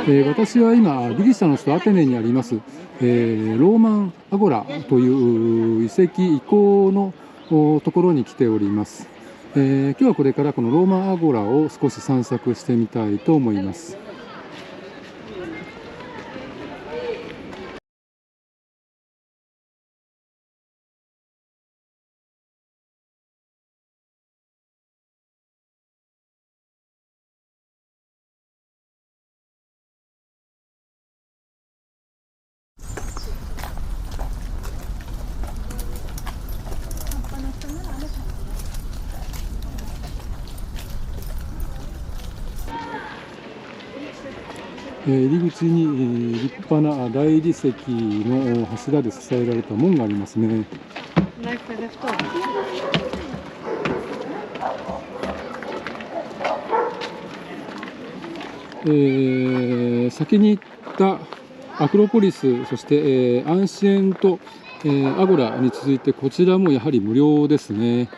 私は今ギリシャの首都アテネにあります、ローマンアゴラという遺跡遺構のところに来ております。今日はこれからこのローマンアゴラを少し散策してみたいと思います。入り口に立派な大理石の柱で支えられた門がありますね。先に行ったアクロポリス、そして、アンシエント、アゴラに続いてこちらもやはり無料ですね。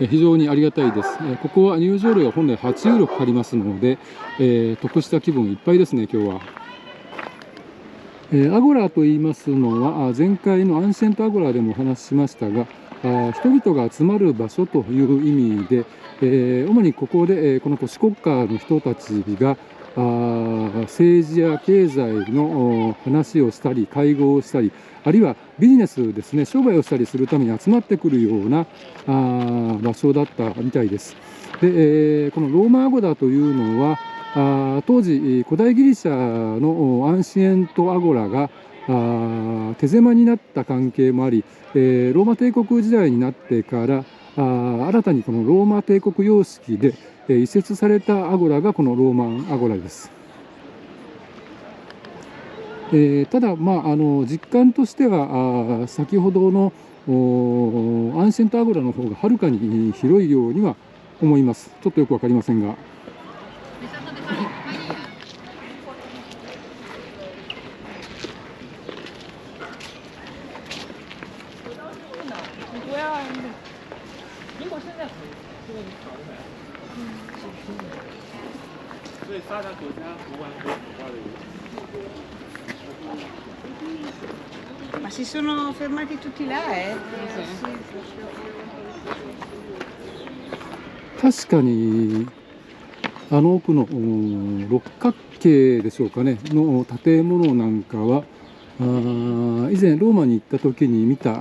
非常にありがたいです。ここは入場料が本来8ユーロかかりますので、得した気分いっぱいですね、今日は。アゴラと言いますのは、前回のアンシェントアゴラでもお話ししましたが、人々が集まる場所という意味で、主にここで、この都市国家の人たちが政治や経済の話をしたり、会合をしたり、あるいはビジネスですね、商売をしたりするために集まってくるような場所だったみたいです。で、このローマアゴラというのは、当時古代ギリシャのアンシエントアゴラが手狭になった関係もあり、ローマ帝国時代になってから新たにこのローマ帝国様式で移設されたアゴラがこのローマンアゴラです。ただ、実感としては先ほどのアンシェントアゴラの方がはるかに広いようには思います。ちょっとよく分かりませんが。Ma si sono fermati tutti là, eh? 確かにあの奥の六角形でしょうかねの建物なんかは以前ローマに行った時に見た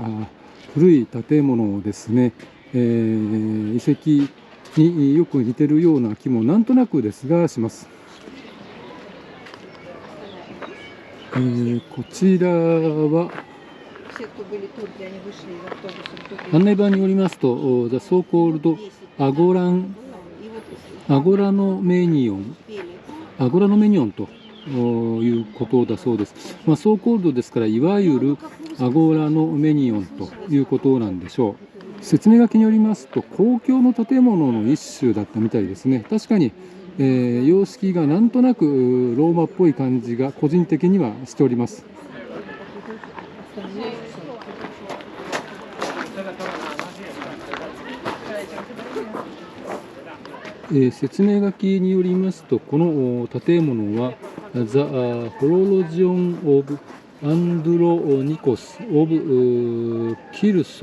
古い建物ですね、遺跡によく似てるような気もなんとなくですがします。こちらは案内板によりますと、The so-called アゴラノメニオンということだそうです。ソーコールドですから、いわゆるアゴラノメニオンということなんでしょう。説明書きによりますと、公共の建物の一種だったみたいですね。確かに、様式がなんとなくローマっぽい感じが個人的にはしております。説明書きによりますと、この建物は The Horologion of Andronikos of Kyrsos、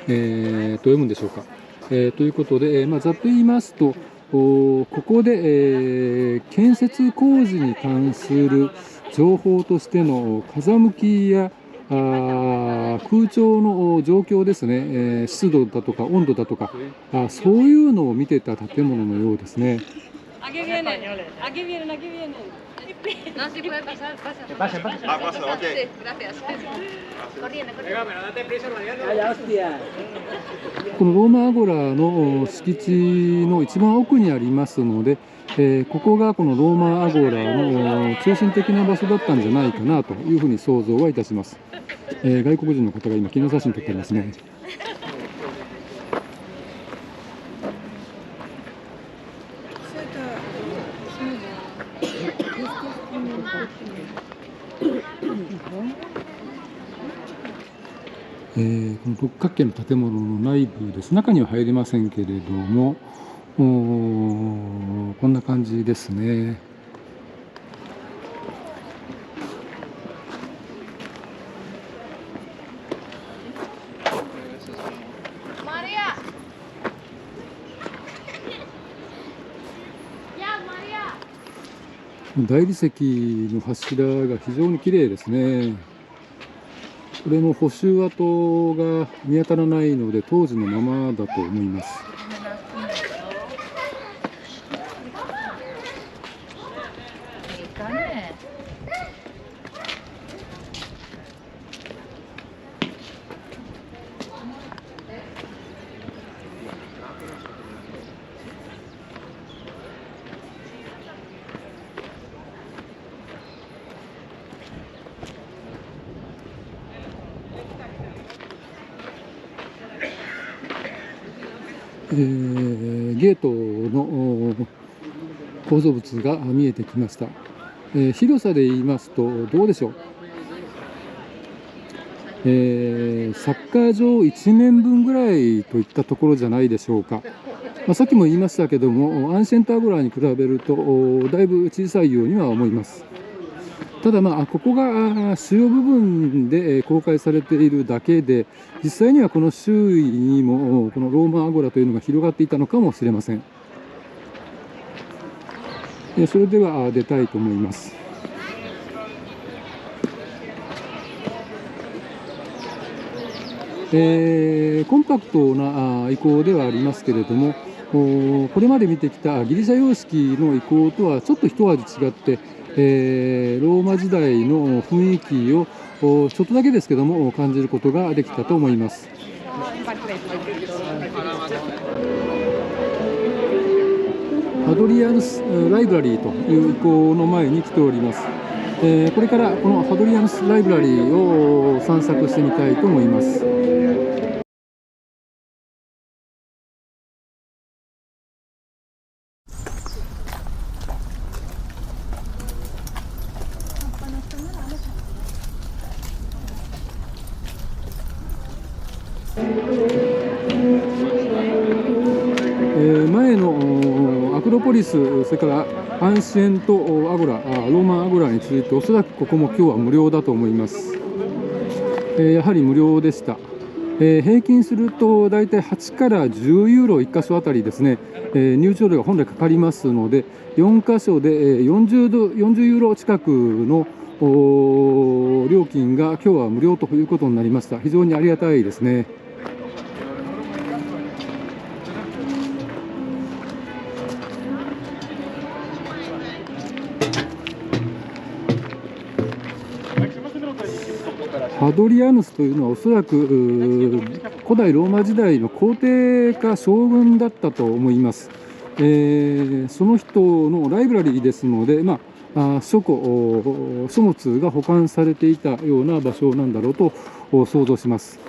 と読むんでしょうか。ということで、ざっと言いますと、ここで、建設工事に関する情報としての風向きや空調の状況ですね、湿度だとか温度だとかそういうのを見てた建物のようですね。このローマアゴラの敷地の一番奥にありますので、ここがこのローマアゴラの中心的な場所だったんじゃないかなというふうに想像はいたします。外国人の方が今記念写真撮っていますね。この六角形の建物の内部です。中には入れませんけれども、こんな感じですね。大理石の柱が非常に綺麗ですね。これも補修跡が見当たらないので当時のままだと思います。ゲートの構造物が見えてきました。広さで言いますとどうでしょう。サッカー場1面分ぐらいといったところじゃないでしょうか。さっきも言いましたけども、アンシェントアゴラに比べるとだいぶ小さいようには思います。ただここが主要部分で公開されているだけで、実際にはこの周囲にもこのローマンアゴラというのが広がっていたのかもしれません。それでは出たいと思います。コンパクトな遺構ではありますけれども、これまで見てきたギリシャ様式の遺構とはちょっと一味違って、ローマ時代の雰囲気をちょっとだけですけども感じることができたと思います。ハドリアヌスライブラリーという遺構の前に来ております。これからこのハドリアヌスライブラリーを散策してみたいと思います。前のアクロポリス、それからアンシエントアゴラ、ローマンアゴラについておそらくここも今日は無料だと思います。やはり無料でした。平均すると大体8から10ユーロ1箇所あたりですね、入場料が本来かかりますので、4箇所で40ユーロ近くの料金が今日は無料ということになりました。非常にありがたいですね。ハドリアヌスというのはおそらく古代ローマ時代の皇帝か将軍だったと思います。その人のライブラリーですので、書庫、書物が保管されていたような場所なんだろうと想像します。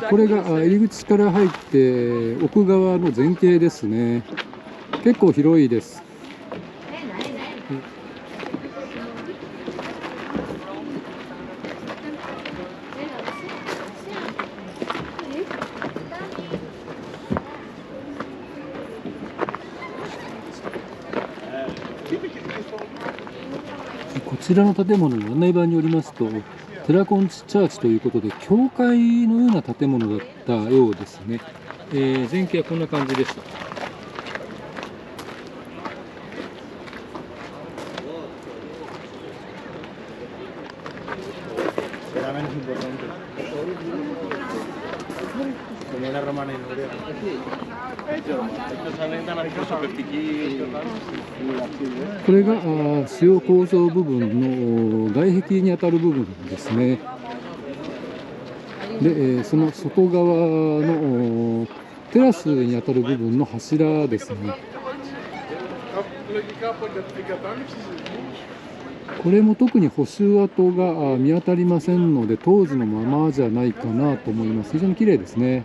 これが入り口から入って奥側の前景ですね。結構広いです。こちらの建物の案内板によりますと、テラコンチチャーチということで教会のような建物だったようですね。前景はこんな感じでした。これが主要構造部分の外壁にあたる部分ですね。で、その外側のテラスにあたる部分の柱ですね。これも特に補修跡が見当たりませんので、当時のままじゃないかなと思います。非常に綺麗ですね。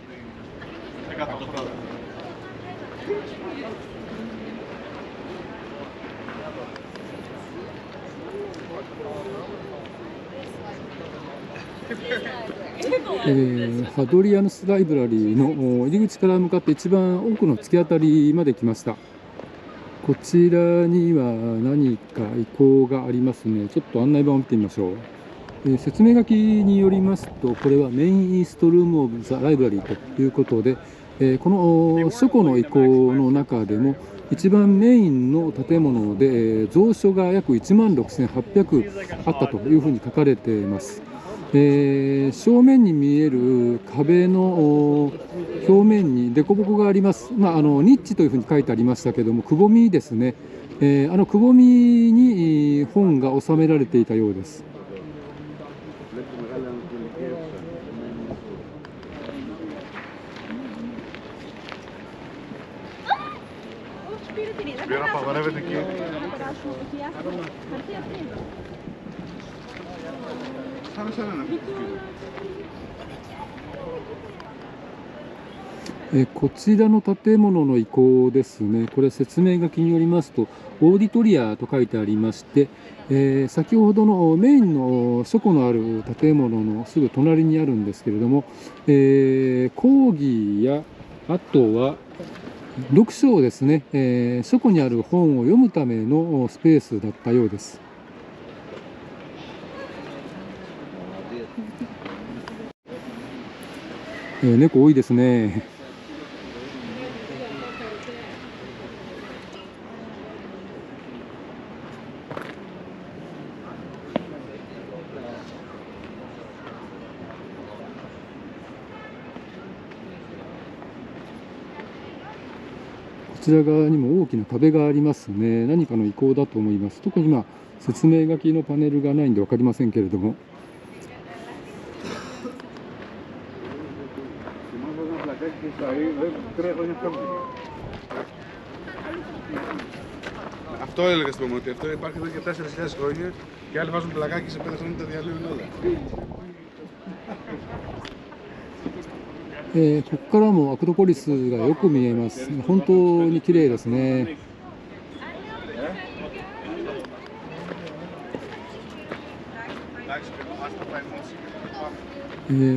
ハドリアヌスライブラリーの入り口から向かって一番奥の突き当たりまで来ました。こちらには何か遺構がありますね。ちょっと案内板を見てみましょう。説明書きによりますと、これはメインイーストルームオブザライブラリーということで、この書庫の遺構の中でも一番メインの建物で蔵書が約16,800あったというふうに書かれています。正面に見える壁の表面に凸凹があります。ニッチというふうに書いてありましたけども、くぼみですね。くぼみに本が収められていたようです。こちらの建物の遺構ですね。これ説明書きによりますと、オーディトリアと書いてありまして、先ほどのメインの書庫のある建物のすぐ隣にあるんですけれども、講義やあとは読書をですね、書庫にある本を読むためのスペースだったようです。猫多いですね。こちら側にも大きな壁がありますね。何かの遺構だと思います。特に説明書きのパネルがないんで分かりませんけれども。Αυτό έλεγα στο ότι αυτό υπάρχει εδώ και 4.000 χρόνια και άλλοι βάζουν πλακάκι σε 5 χρόνια τα διαλύουν όλα. ここからもアクロポリスがよく見えます。本当に綺麗ですね。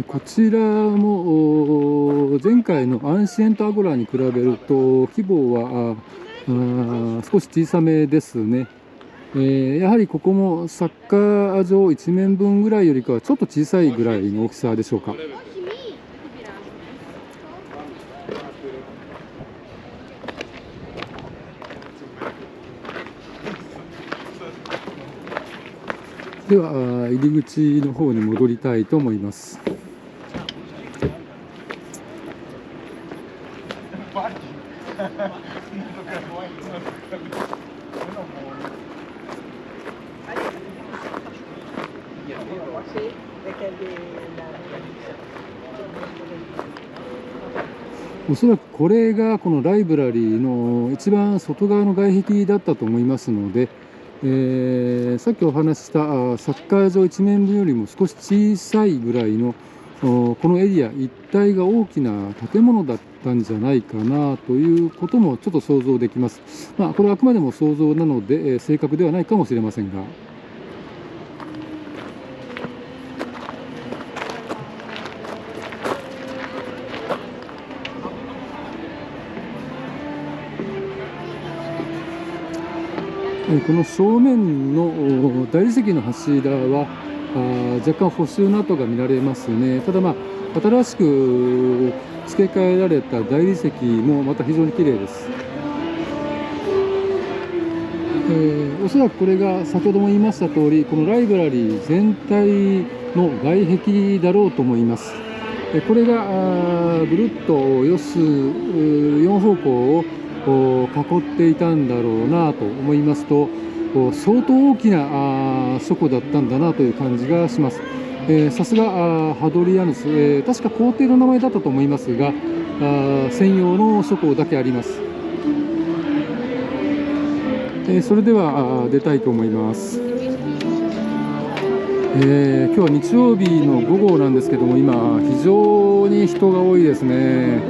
こちらも前回のアンシエントアゴラに比べると規模は少し小さめですね。やはりここもサッカー場一面分ぐらいよりかはちょっと小さいぐらいの大きさでしょうか。では入り口の方に戻りたいと思います。おそらくこれがこのライブラリーの一番外側の外壁だったと思いますので、さっきお話ししたサッカー場一面分よりも少し小さいぐらいのこのエリア一帯が大きな建物だったんじゃないかなということもちょっと想像できます。これはあくまでも想像なので、正確ではないかもしれませんが。この正面の大理石の柱は若干補修の跡が見られますね。ただ新しく付け替えられた大理石もまた非常に綺麗です。おそらくこれが先ほども言いました通り、このライブラリー全体の外壁だろうと思います。これがぐるっと四隅4方向を囲っていたんだろうなと思いますと、相当大きな書庫だったんだなという感じがします。さすがハドリアヌス、確か皇帝の名前だったと思いますが、専用の書庫だけあります。それでは出たいと思います。今日は日曜日の午後なんですけども、今非常に人が多いですね。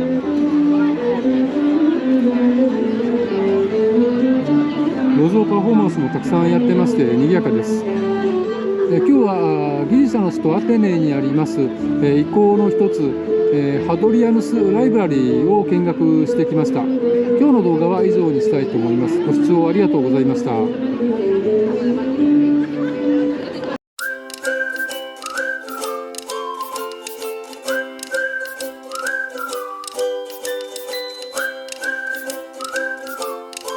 路上パフォーマンスもたくさんやってまして賑やかです。今日はギリシャの首都アテネにあります遺構の一つハドリアヌスライブラリーを見学してきました。今日の動画は以上にしたいと思います。ご視聴ありがとうございました。